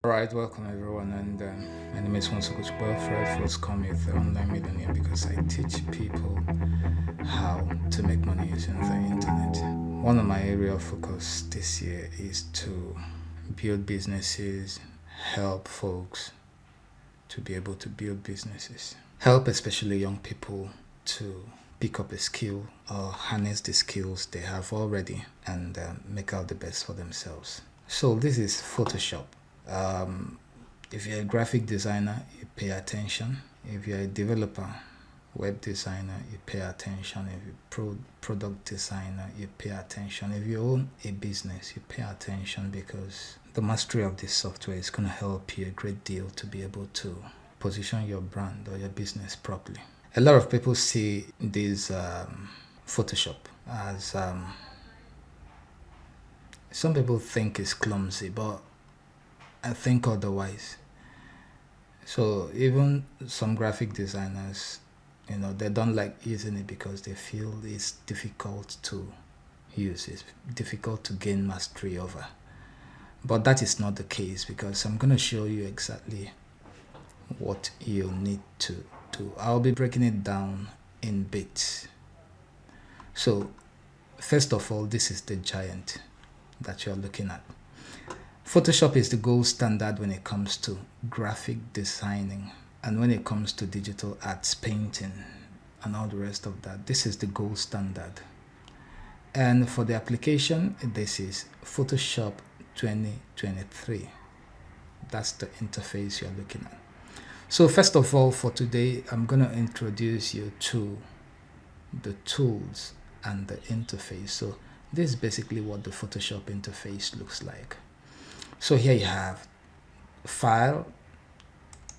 Alright, welcome everyone, and my name is Fred Come with the Online Millionaire because I teach people how to make money using the internet. One of my area of focus this year is to build businesses, help folks to be able to build businesses, help especially young people to pick up a skill or harness the skills they have already and make out the best for themselves. So this is Photoshop. If you're a graphic designer, you pay attention. If you're a developer, web designer, you pay attention. If you're product designer, you pay attention. If you own a business, you pay attention because the mastery of this software is going to help you a great deal to be able to position your brand or your business properly. A lot of people see this Photoshop as some people think it's clumsy, but I think otherwise. So even some graphic designers, they don't like using it because they feel it's difficult to use, it's difficult to gain mastery over. But that is not the case because I'm going to show you exactly what you need to do. I'll be breaking it down in bits. So first of all, this is the giant that you're looking at. Photoshop is the gold standard when it comes to graphic designing and when it comes to digital arts, painting, and all the rest of that. This is the gold standard. And for the application, this is Photoshop 2023. That's the interface you're looking at. So first of all, for today, I'm going to introduce you to the tools and the interface. So this is basically what the Photoshop interface looks like. So here you have file.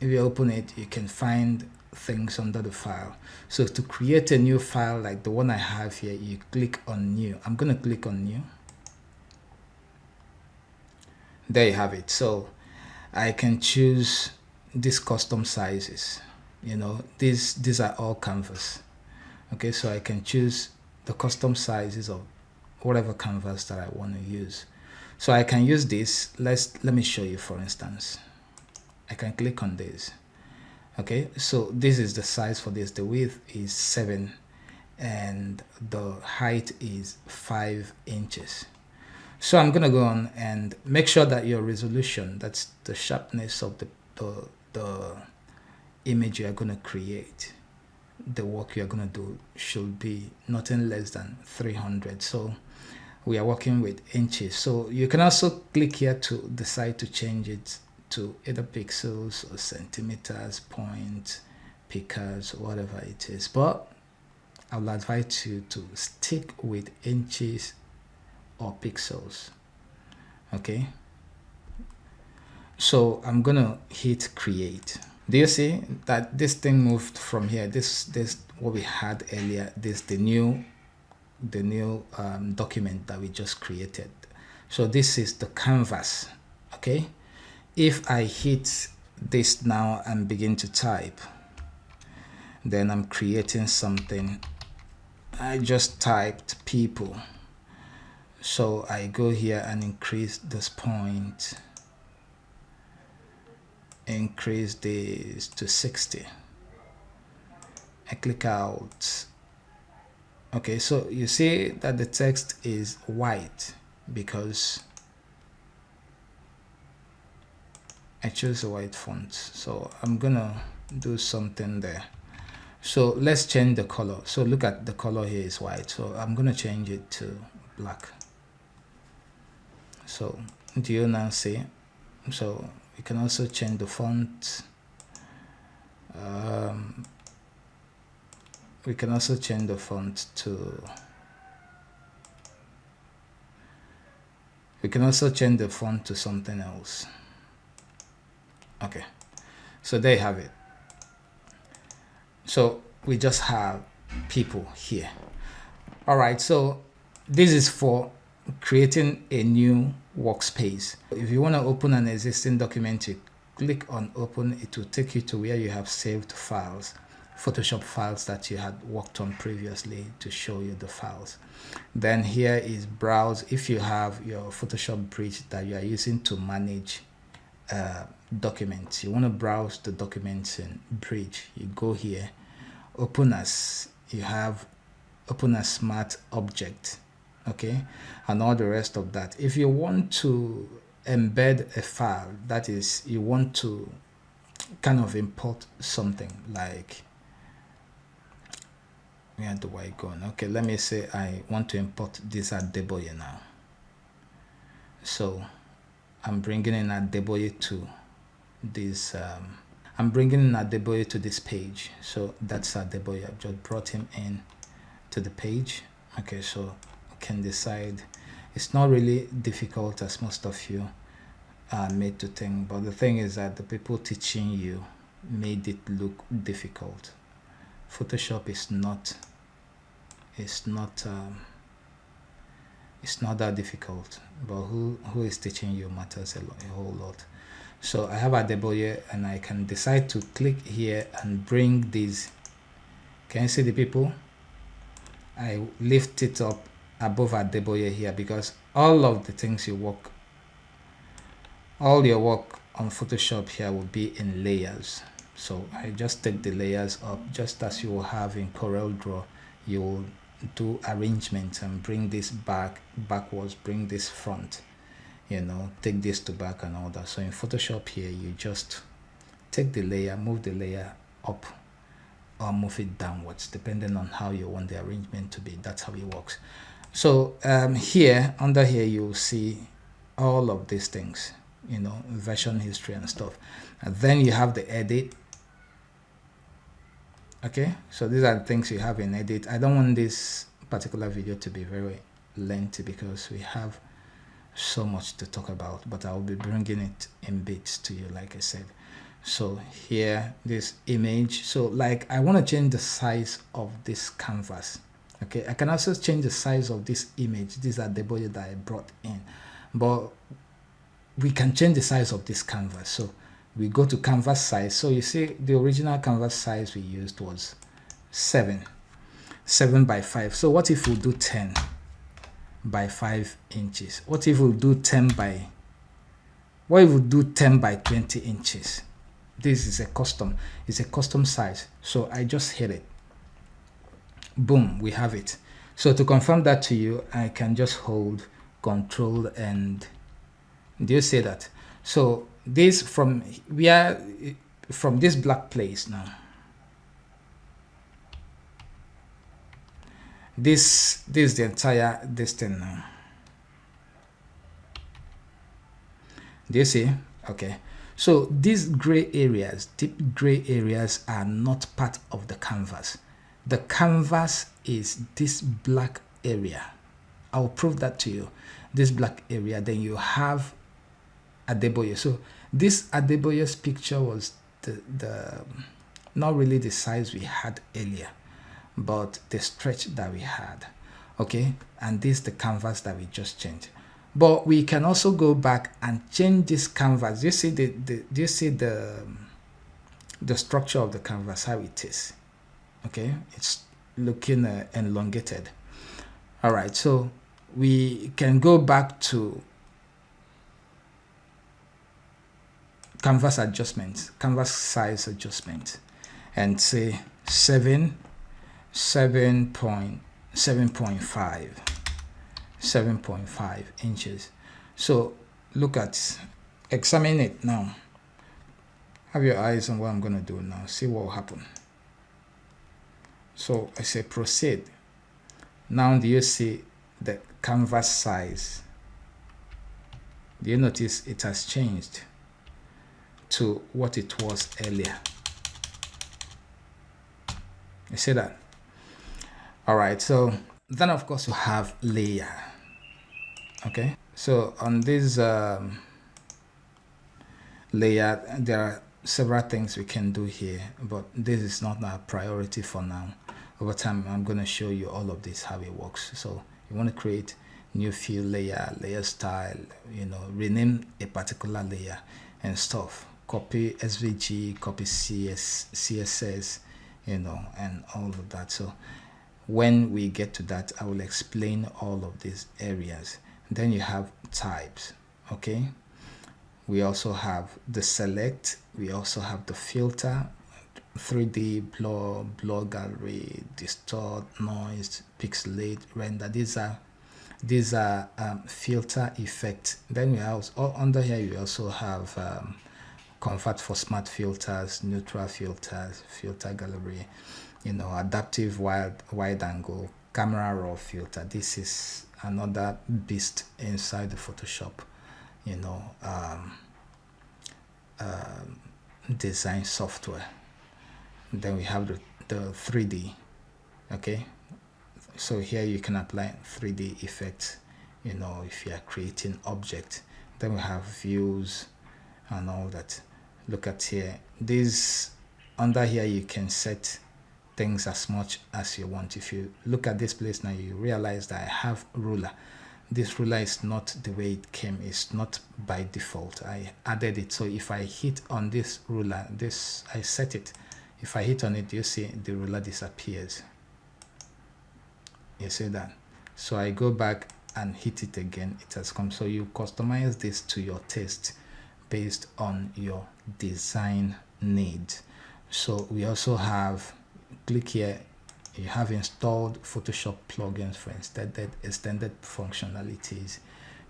If you open it, you can find things under the file. So to create a new file like the one I have here, you click on new. I'm going to click on new. There you have it. So I can choose these custom sizes. These are all canvas. Okay, so I can choose the custom sizes of whatever canvas that I want to use. So I can use this. Let me show you. For instance, I can click on this. Okay, so this is the size for this. The width is 7 and the height is 5 inches. So I'm gonna go on and make sure that your resolution, that's the sharpness of the image you're gonna create, the work you're gonna do, should be nothing less than 300. So we are working with inches. So you can also click here to decide to change it to either pixels or centimeters, points, pickers, whatever it is. But I would advise you to stick with inches or pixels. Okay. So I'm gonna hit create. Do you see that this thing moved from here? This what we had earlier. This the new document that we just created. So this is the canvas. Okay, if I hit this now and begin to type, then I'm creating something. I just typed people, so I go here and increase this point, increase this to 60. I click out. Okay, so you see that the text is white because I chose a white font. So I'm gonna do something there. So let's change the color. So look at the color here is white. So I'm gonna change it to black. So do you now see? So you can also change the font. We can also change the font to, something else. Okay, so there you have it. So we just have people here. All right, so this is for creating a new workspace. If you want to open an existing document, you click on open. It will take you to where you have saved files, Photoshop files that you had worked on previously, to show you the files. Then here is browse. If you have your Photoshop bridge that you are using to manage documents. You want to browse the documents in Bridge. You go here, open as smart object, okay, and all the rest of that. If you want to embed a file, that is, you want to kind of import something like, where do I go? Okay, let me say I want to import this Adobe now. So I'm bringing in Adobe to this to this page. So that's Adobe. I've just brought him in to the page. Okay, so I can decide. It's not really difficult as most of you are made to think, but the thing is that the people teaching you made it look difficult. Photoshop is not that difficult, but who is teaching you matters a whole lot. So I have Adobe, and I can decide to click here and bring these. Can you see the people? I lift it up above Adobe here, because all of the things all your work on Photoshop here will be in layers. So I just take the layers up, just as you will have in CorelDRAW. You will do arrangement and bring this backwards, bring this front, take this to back and all that. So in Photoshop here, you just take the layer, move the layer up or move it downwards, depending on how you want the arrangement to be. That's how it works. So here, under here, you'll see all of these things, version history and stuff. And then you have the edit. Okay, so these are the things you have in edit. I don't want this particular video to be very lengthy because we have so much to talk about, but I'll be bringing it in bits to you, like I said. So here, this image, so like I want to change the size of this canvas. Okay, I can also change the size of this image. These are the body that I brought in, but we can change the size of this canvas. So we go to canvas size. So you see the original canvas size we used was 7 by 5. So what if we do 10 by 5 inches? What if we do 10 by 20 inches? This is it's a custom size. So I just hit it. Boom, we have it. So to confirm that to you, I can just hold Control and do you see that? So this from this black place now. This is the entire thing now. Do you see? Okay. So these gray areas, deep gray areas, are not part of the canvas. The canvas is this black area. I'll prove that to you. This black area. Then you have Adobe. So this Adobe's picture was the not really the size we had earlier, but the stretch that we had. Okay, and this is the canvas that we just changed. But we can also go back and change this canvas. You see do you see the structure of the canvas, how it is? Okay, it's looking elongated. All right, so we can go back to canvas adjustment, canvas size adjustment, and say 7.5 inches. So look at, examine it now. Have your eyes on what I'm going to do now. See what will happen. So I say proceed. Now do you see the canvas size? Do you notice it has changed to what it was earlier? You see that? All right, so then of course you have layer. Okay, so on this layer, there are several things we can do here, but this is not our priority for now. Over time, I'm going to show you all of this, how it works. So you want to create new field layer style, rename a particular layer and stuff. Copy SVG, copy CSS, and all of that. So when we get to that, I will explain all of these areas. Then you have types. Okay, we also have the select, we also have the filter, 3D, blur gallery, distort, noise, pixelate, render. These are filter effects. Then we have under here you also have convert for smart filters, neutral filters, filter gallery, adaptive wide angle, camera raw filter. This is another beast inside the Photoshop, design software. Then we have the 3D. Okay, so here you can apply 3D effects, if you are creating object. Then we have views and all that. Look at here, this under here you can set things as much as you want. If you look at this place now, you realize that I have ruler. This ruler is not the way it came, it's not by default. I added it. So if I hit on this ruler, I set it, if I hit on it, you see the ruler disappears. You see that? So I go back and hit it again, it has come. So you customize this to your taste based on your design need. So we also have, click here, you have installed Photoshop plugins for extended functionalities.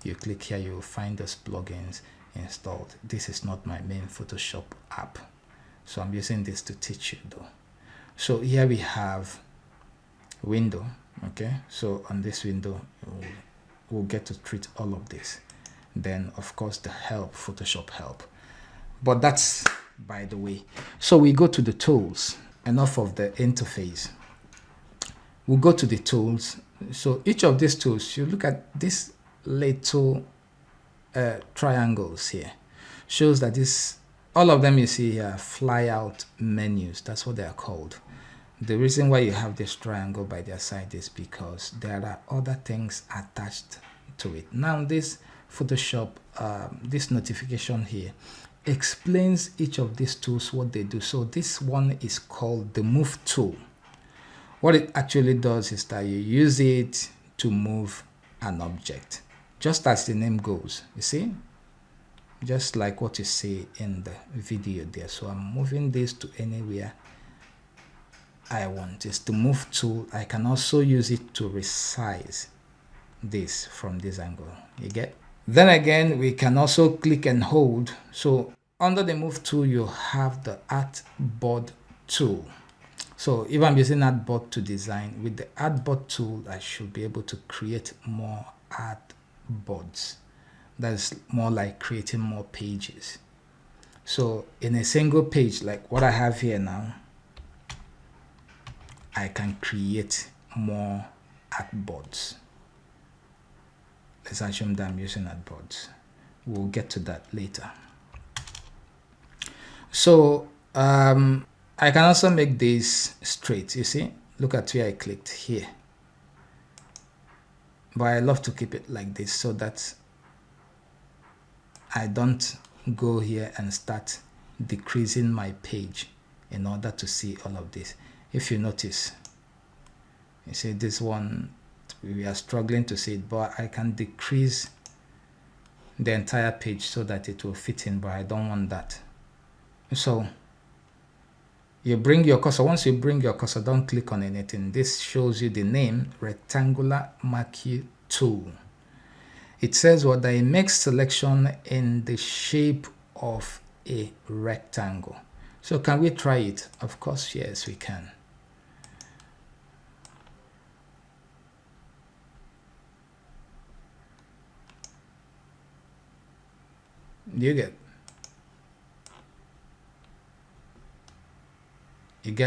You click here, you will find those plugins installed. This is not my main Photoshop app, so I'm using this to teach you though. So here we have window. Okay, so on this window we'll get to treat all of this. Then of course the help, Photoshop help, but that's by the way. So we go to the tools. Enough of the interface, we'll go to the tools. So each of these tools, you look at this little triangles here, shows that all of them you see here are fly out menus. That's what they are called. The reason why you have this triangle by their side is because there are other things attached to it. Now this Photoshop, this notification here explains each of these tools, what they do. So this one is called the move tool. What it actually does is that you use it to move an object, just as the name goes, you see, just like what you see in the video there. So I'm moving this to anywhere I want. It's the move tool. I can also use it to resize this from this angle, you get. Then again, we can also click and hold. So under the move tool, you have the artboard tool. So if I'm using artboard to design, with the artboard tool, I should be able to create more artboards. That's more like creating more pages. So in a single page, like what I have here now, I can create more artboards. Let's assume that I'm using artboards. We'll get to that later. So I can also make this straight. You see, look at where I clicked here. But I love to keep it like this so that I don't go here and start decreasing my page in order to see all of this. If you notice, you see this one, we are struggling to see it, but I can decrease the entire page so that it will fit in, but I don't want that. So you bring your cursor. Once you bring your cursor, don't click on anything. This shows you the name, rectangular marquee tool. It says what, that it makes selection in the shape of a rectangle. So can we try it? Of course, yes, we can. You get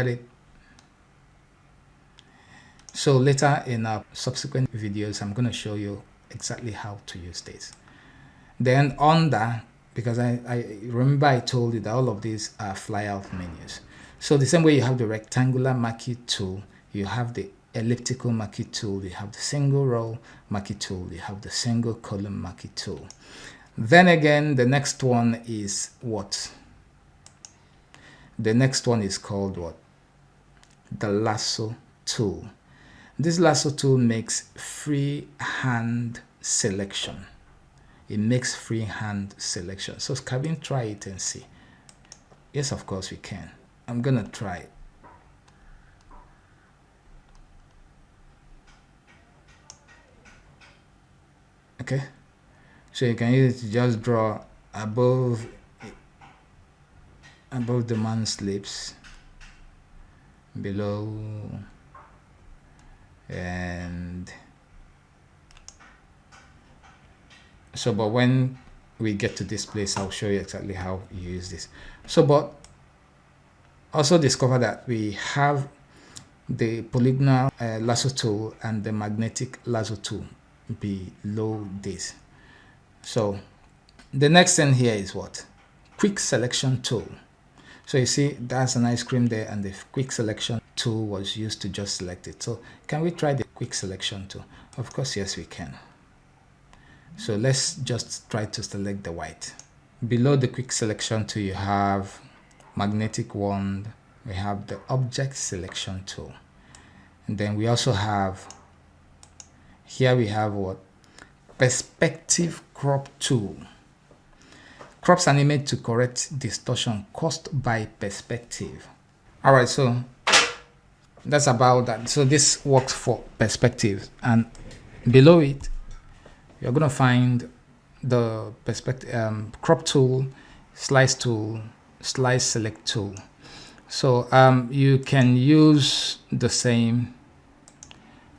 it. So later in our subsequent videos, I'm going to show you exactly how to use this. Then under, because I remember I told you that all of these are fly out menus. So the same way you have the rectangular marquee tool, you have the elliptical marquee tool, you have the single row marquee tool, you have the single column marquee tool. Then again, the next one is what? The next one is called what? The lasso tool. This lasso tool makes freehand selection. it makes freehand selection. So can we try it and see? Yes, of course we can. I'm gonna try it. Okay, so you can use it to just draw above the man's lips, below, and so, but when we get to this place, I'll show you exactly how you use this. So, but also discover that we have the polygonal lasso tool and the magnetic lasso tool below this. So the next thing here is what? Quick selection tool. So you see that's an ice cream there, and the quick selection tool was used to just select it. So can we try the quick selection tool? Of course, yes we can. So let's just try to select the white. Below the quick selection tool you have magnetic wand, we have the object selection tool, and then we also have here we have what? Perspective crop tool. Crops an image to correct distortion caused by perspective. All right, so that's about that. So this works for perspective, and below it you're going to find the perspective crop tool, slice select tool. So you can use the same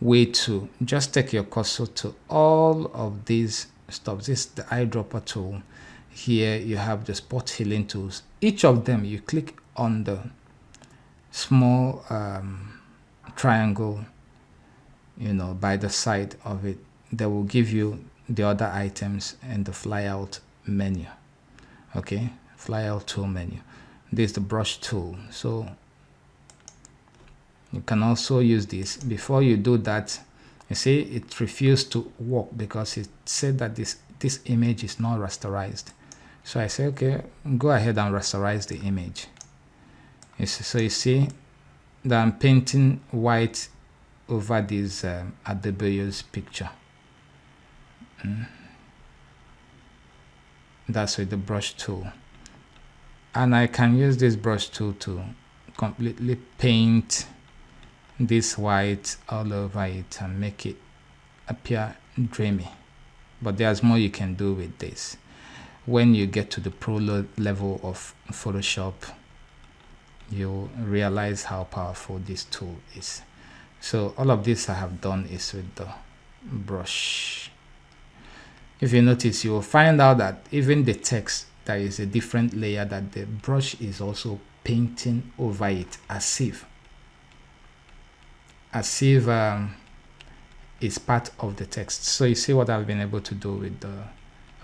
way to just take your cursor to all of these stuff. This is the eyedropper tool. Here you have the spot healing tools. Each of them you click on the small triangle, you know, by the side of it. That will give you the other items in the flyout menu. Okay, flyout tool menu. This is the brush tool. So you can also use this. Before you do that, you see it refused to work because it said that this image is not rasterized. So I say, okay, go ahead and rasterize the image. So you see that I'm painting white over this Adobe picture. That's with the brush tool, and I can use this brush tool to completely paint this white all over it and make it appear dreamy. But there's more you can do with this. When you get to the pro level of Photoshop, you'll realize how powerful this tool is. So all of this I have done is with the brush. If you notice, you will find out that even the text, there is a different layer that the brush is also painting over it, as if it's part of the text. So you see what I've been able to do with the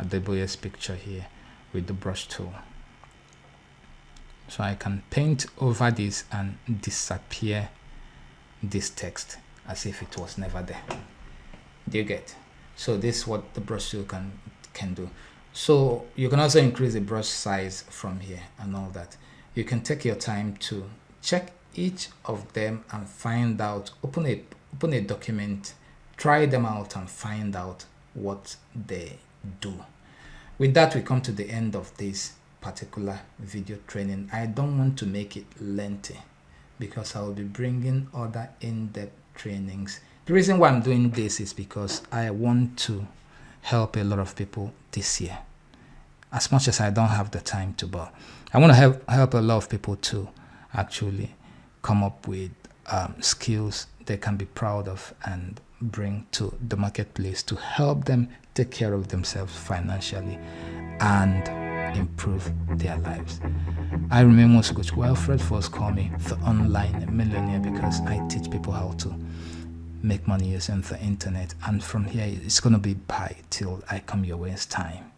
Adobe picture here with the brush tool. So I can paint over this and disappear this text as if it was never there. Do you get? So this is what the brush tool can do. So you can also increase the brush size from here and all that. You can take your time to check each of them and find out, open a document, try them out and find out what they do. With that, we come to the end of this particular video training. I don't want to make it lengthy because I will be bringing other in-depth trainings. The reason why I'm doing this is because I want to help a lot of people this year. As much as I don't have the time to, but I want to help a lot of people to actually come up with skills they can be proud of and bring to the marketplace to help them take care of themselves financially and improve their lives. I remain most coach Wilfred. First call me the online millionaire because I teach people how to make money using the internet, and from here it's going to be bye till I come your way. It's time.